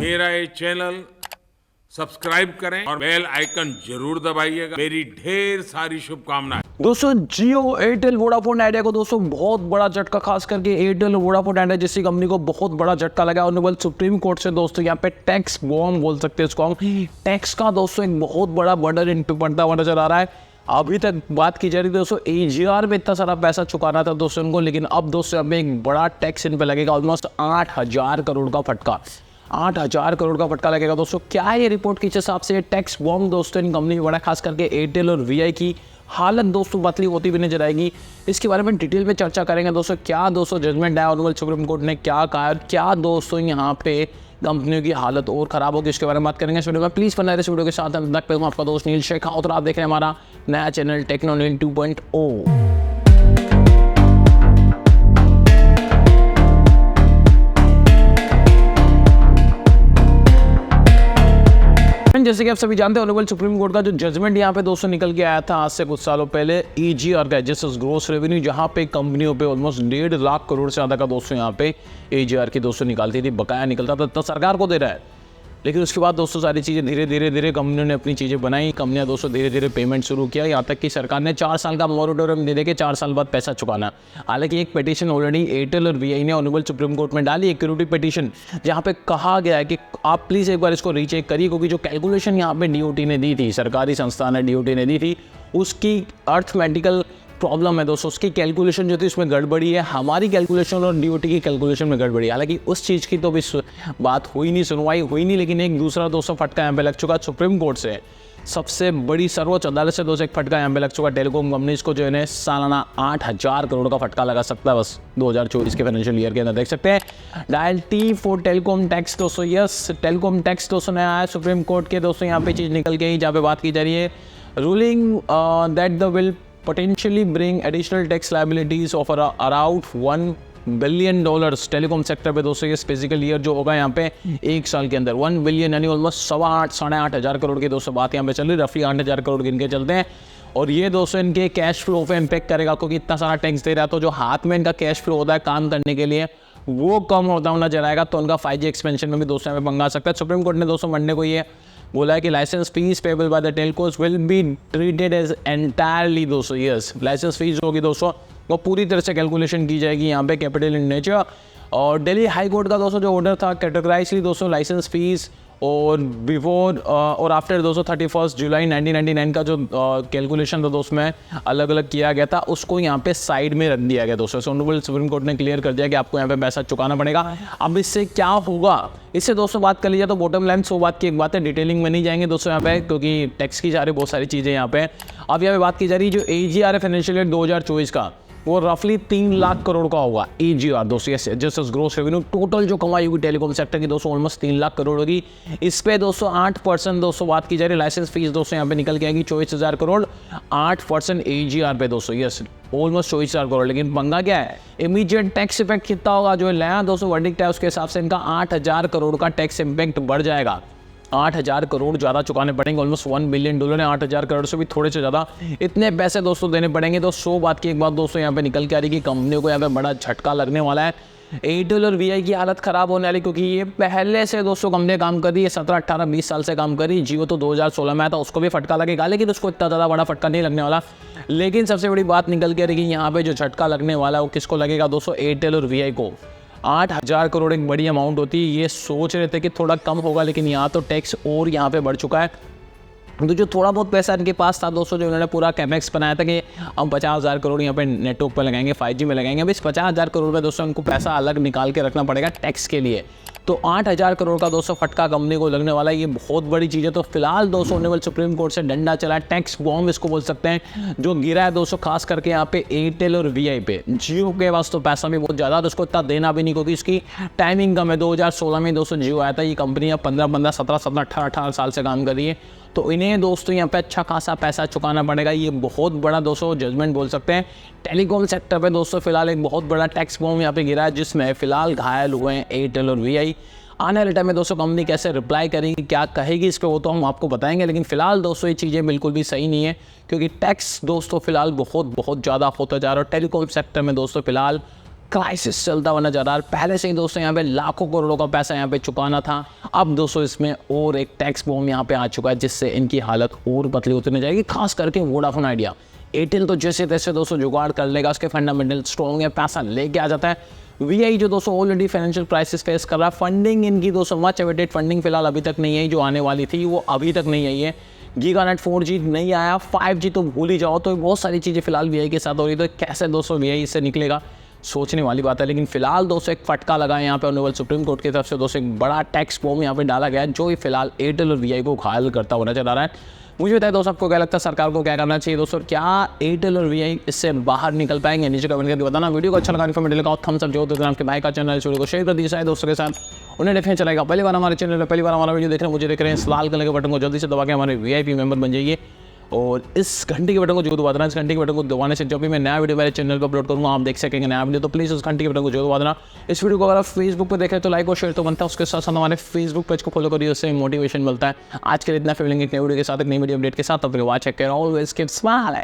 मेरा ये channel subscribe करें और बेल आइकन जरूर दबाइएगा। मेरी ढेर सारी शुभकामनाएं। दोस्तों जियो, एयरटेल, वोडाफोन आइडिया को दोस्तों बहुत बड़ा झटका, खास करके एयरटेल और वोडाफोन आइडिया जैसी कंपनी को बहुत बड़ा झटका लगा। ऑनरेबल सुप्रीम कोर्ट से दोस्तों यहाँ पे टैक्स बॉम्ब बोल सकते हैं इसको हम। टैक्स का दोस्तों एक बहुत बड़ा बर्डन इन पे पड़ता हुआ नजर आ रहा है। अभी तक बात की जा रही थी दोस्तों AGR में इतना सारा पैसा चुकाना था दोस्तों उनको, लेकिन अब दोस्तों अब एक बड़ा टैक्स इन पे लगेगा। ऑलमोस्ट 8,000 करोड़ का फटका, 8,000 करोड़ का फटका लगेगा दोस्तों। क्या है ये रिपोर्ट के हिसाब से टैक्स बॉम्ब दोस्तों इन कंपनी में बड़ा, खास करके एयरटेल और VI की हालत दोस्तों पतली होती हुई नजर आएगी। इसके बारे में डिटेल में चर्चा करेंगे दोस्तों। क्या दोस्तों जजमेंट है, ऑनरेबल सुप्रीम कोर्ट ने क्या कहा, क्या दोस्तों यहाँ पे कंपनियों की हालत और खराब होगी, इसके बारे में बात करेंगे इस वीडियो में। प्लीज बना रहे इस वीडियो के साथ। मैं आपका दोस्त नील शेखावत और आप देख रहे हैं हमारा नया चैनल टेक्नोनील 2.0। जैसे कि आप सभी जानते हैं ऑनरेबल सुप्रीम कोर्ट का जो जजमेंट यहाँ पे दोस्तों निकल के आया था आज से कुछ सालों पहले, AGR का, एडजस्टेड ग्रॉस रेवेन्यू, जहाँ पे कंपनियों पे ऑलमोस्ट 1.5 लाख करोड़ से ज़्यादा का दोस्तों यहाँ पे AGR की दोस्तों निकालती थी, बकाया निकलता था, तो सरकार को दे रहा है। लेकिन उसके बाद दोस्तों सारी चीज़ें धीरे धीरे कंपनियों ने अपनी चीज़ें बनाई, कंपनियां दोस्तों धीरे धीरे पेमेंट शुरू किया, यहाँ तक कि सरकार ने 4 साल का मॉरेटोरियम दे के 4 साल बाद पैसा चुकाना। हालांकि एक पिटीशन ऑलरेडी एयरटेल और VI ने ऑनरेबल सुप्रीम कोर्ट में डाली, एक क्यूरिटी पिटीशन, जहाँ पे कहा गया है कि आप प्लीज़ एक बार इसको रीचेक करिए, क्योंकि जो कैलकुलेशन यहाँ पे DOT ने दी थी, सरकारी संस्था ने DOT ने दी थी, उसकी अर्थमेटिकल प्रॉब्लम है दोस्तों। उसकी कैलकुलेशन जो थी उसमें गड़बड़ी है, हमारी कैलकुलेशन और DOT की कैलकुलेशन में गड़बड़ी है। हालांकि उस चीज़ की तो भी बात हुई नहीं, सुनवाई हुई नहीं, लेकिन एक दूसरा दोस्तों फटका यहाँ पे लग चुका सुप्रीम कोर्ट से। सबसे बड़ी सर्वोच्च अदालत से दोस्तों एक फटका यहाँ पे लग चुका। टेलीकॉम कंपनीज को जो है सालाना 8,000 करोड़ का फटका लगा सकता है बस 2024 के फाइनेंशियल ईयर के अंदर। देख सकते हैं dial T for telecom tax दोस्तों। यस, टेलीकॉम टैक्स दोस्तों नया है सुप्रीम कोर्ट के दोस्तों, यहाँ पे चीज़ निकल गई जहाँ पे बात की जा रही है ruling that the will potentially bring additional tax liabilities of around $1 billion telecom sector पे दोस्तों। ये फिजिकल ईयर जो होगा यहाँ पे एक साल के अंदर 1 बिलियन यानी ऑलमोस्ट 8,500 करोड़ की दोस्तों बात यहाँ पे चल रही, रफली 8,000 करोड़ गिन के चलते हैं। और ये दोस्तों इनके कैश फ्लो पे इम्पैक्ट करेगा, क्योंकि इतना सारा टैक्स दे रहा है तो जो हाथ में इनका कैश फ्लो होता है काम करने के लिए वो कम होता होना जाएगा, तो उनका 5G एक्सपेंशन में भी दोस्तों यहाँ पे पंगा आ सकता है। सुप्रीम कोर्ट ने दोस्तों मंडे को ये बोला है कि license fees payable by the telcos will be treated as entirely दोस्तों। यस, लाइसेंस फीस होगी दोस्तों वो पूरी तरह से कैलकुलेशन की जाएगी यहाँ पे कैपिटल इन नेचर। और दिल्ली हाई कोर्ट का दोस्तों जो ऑर्डर था कैटेगराइजली दोस्तों लाइसेंस फीस और बिफोर और आफ्टर दोस्तों 31 जुलाई 1999 का जो कैलकुलेशन था दोस्तों में अलग अलग किया गया था, उसको यहाँ पे साइड में रख दिया गया दोस्तों। ऑनरेबल सुप्रीम कोर्ट ने क्लियर कर दिया कि आपको यहाँ पे पैसा चुकाना पड़ेगा। अब इससे क्या होगा, इससे दोस्तों बात कर लीजिए तो बॉटम लाइन 100 बात की एक बात है, डिटेलिंग में नहीं जाएंगे दोस्तों यहाँ पे, क्योंकि टैक्स की जा रही बहुत सारी चीज़ें यहाँ पे। अब यहाँ पे बात की जा रही है जो AGR है फाइनेंशियल ईयर 2024 का, वो रफली 3 लाख करोड़ का होगा AGR दोस्तों। Yes, adjusted gross revenue, total जो कमाई होगी टेलीकॉम सेक्टर की दोस्तों ऑलमोस्ट 3 लाख करोड़ होगी। इस पे दोस्तों 8% दोस्तों बात की जा रही है लाइसेंस फीस दोस्तों यहाँ पे निकल के आएगी 24,000 करोड़, 8% AGR पे दोस्तों। Yes, almost 24,000 crore. लेकिन पंगा क्या है, इमीडिएट टैक्स इफेक्ट कितना होगा, जो नया दोस्तों वर्डिक्ट है उसके हिसाब से इनका 8,000 करोड़ का टैक्स इम्पैक्ट बढ़ जाएगा। 8,000 करोड़ ज़्यादा चुकाने पड़ेंगे, ऑलमोस्ट $1 बिलियन है, 8,000 करोड़ से भी थोड़े से ज़्यादा इतने पैसे दोस्तों देने पड़ेंगे। तो 100 बात की एक बात दोस्तों यहाँ पे निकल के आ रही कि कंपनियों को यहाँ पे बड़ा झटका लगने वाला है। एयरटेल और VI की हालत ख़राब होने वाली, क्योंकि ये पहले से दोस्तों कंपनियाँ काम कर रही है, 17, 18, 20 साल से काम कर रही। जियो तो 2016 में आया था, उसको भी फटका लगेगा, लेकिन उसको इतना ज़्यादा बड़ा फटका नहीं लगने वाला। लेकिन सबसे बड़ी बात निकल के आ रही कि यहाँ पे जो झटका लगने वाला है वो किसको लगेगा दोस्तों, एयरटेल और VI को। 8,000 करोड़ एक बड़ी अमाउंट होती है, ये सोच रहे थे कि थोड़ा कम होगा, लेकिन यहाँ तो टैक्स और यहाँ पे बढ़ चुका है। तो जो थोड़ा बहुत पैसा इनके पास था दोस्तों, जो इन्होंने पूरा कैपेक्स बनाया था कि हम 50,000 करोड़ यहाँ पे नेटवर्क पर लगाएंगे, 5G में लगाएंगे, अब इस 50,000 करोड़ में दोस्तों उनको पैसा अलग निकाल के रखना पड़ेगा टैक्स के लिए। तो 8,000 करोड़ का दोस्तों फटका कंपनी को लगने वाला है, ये बहुत बड़ी चीज़ है। तो फिलहाल दोस्तों ऑनरेबल सुप्रीम कोर्ट से डंडा चला है, टैक्स बॉम्ब इसको बोल सकते हैं, जो गिरा है दोस्तों खास करके यहाँ पे एयरटेल और VI पे। जियो के पास तो पैसा भी बहुत ज़्यादा, तो उसको इतना देना भी नहीं, क्योंकि इसकी टाइमिंग कम है। 2016 में दोस्तों जियो आया था, ये कंपनी अब 15, 17, 18 साल से काम कर रही है, तो इन्हें दोस्तों यहाँ पे अच्छा खासा पैसा चुकाना पड़ेगा। ये बहुत बड़ा दोस्तों जजमेंट बोल सकते हैं। टेलीकॉम सेक्टर पे दोस्तों फिलहाल एक बहुत बड़ा टैक्स बॉम्ब यहाँ पे गिरा है, जिसमें फिलहाल घायल हुए हैं एयरटेल और VI। आने वाले टाइम में दोस्तों कंपनी कैसे रिप्लाई करेगी, क्या कहेगी इस पर, वो तो हम आपको बताएंगे। लेकिन फिलहाल दोस्तों ये चीज़ें बिल्कुल भी सही नहीं है, क्योंकि टैक्स दोस्तों फिलहाल बहुत ज़्यादा होता जा रहा है। टेलीकॉम सेक्टर में दोस्तों फिलहाल क्राइसिस चलता हुआ नजर आ रहा है। पहले से ही दोस्तों यहाँ पे लाखों करोड़ों का पैसा यहाँ पे चुकाना था, अब दोस्तों इसमें और एक टैक्स बॉम्ब यहाँ पे आ चुका है जिससे इनकी हालत और पतली होती जाएगी। खास करके वोडाफोन आइडिया, एयरटेल तो जैसे तैसे दोस्तों जुगाड़ कर लेगा, उसके फंडामेंटल स्ट्रॉन्ग है, पैसा लेके आ जाता है। वीआई जो दोस्तों ऑलरेडी फाइनेंशियल क्राइसिस फेस कर रहा है, फंडिंग इनकी दोस्तों मच अवेटेड फंडिंग फिलहाल अभी तक नहीं आई, जो आने वाली थी वो अभी तक नहीं आई है। गीगानेट 4G नहीं आया, 5G तो भूल ही जाओ। तो बहुत सारी चीज़ें फिलहाल वीआई के साथ हो रही, तो कैसे दोस्तों वीआई इससे निकलेगा सोचने वाली बात है। लेकिन फिलहाल दोस्तों एक फटका लगा है यहाँ पे ऑनरेबल सुप्रीम कोर्ट की तरफ से, दोस्तों एक बड़ा टैक्स बॉम्ब यहाँ पे डाला गया है जो फिलहाल एयरटेल और वीआई को घायल करता हुआ नजर आ रहा है। मुझे बताया दोस्तों आपको क्या लगता है, सरकार को क्या करना चाहिए दोस्तों, क्या एयरटेल और वीआई इससे बाहर निकल पाएंगे? नीचे कमेंट करके बताना। वीडियो को अच्छा लगा इन्फॉर्मेटिव लगा थम्स अप जो होता है आपके भाई का चैनल वीडियो को शेयर कर दीजिए दोस्तों के साथ, उन्हें डेफिनेट चलेगा। पहली बार हमारे चैनल पर पहली बार हमारा वीडियो देख रहे हैं, मुझे देख रहे हैं, इस लाल कलर के बटन को जल्दी से दबा के हमारे वीआईपी मेंबर बन जाइए और इस घंटे के बटन को जो दबा देना, इस घंटे के बटन को दबाने से जब भी मैं नया वीडियो मेरे चैनल पर अपलोड करूँगा आप देख सकेंगे नया वीडियो। तो प्लीज़ उस घंटे के बटन को जो दबा देना। इस वीडियो को अगर आप फेसबुक पर देखें तो लाइक और शेयर तो बनता है, उसके साथ साथ हमारे फेसबुक पेज को फॉलो करिए, उससे मोटिवेशन मिलता है। आज के लिए इतना फीलिंग एक नई वीडियो के साथ, एक नई वीडियो अपडेट के साथ, तब तक वॉच चेक करें, ऑलवेज कीप स्माइलिंग।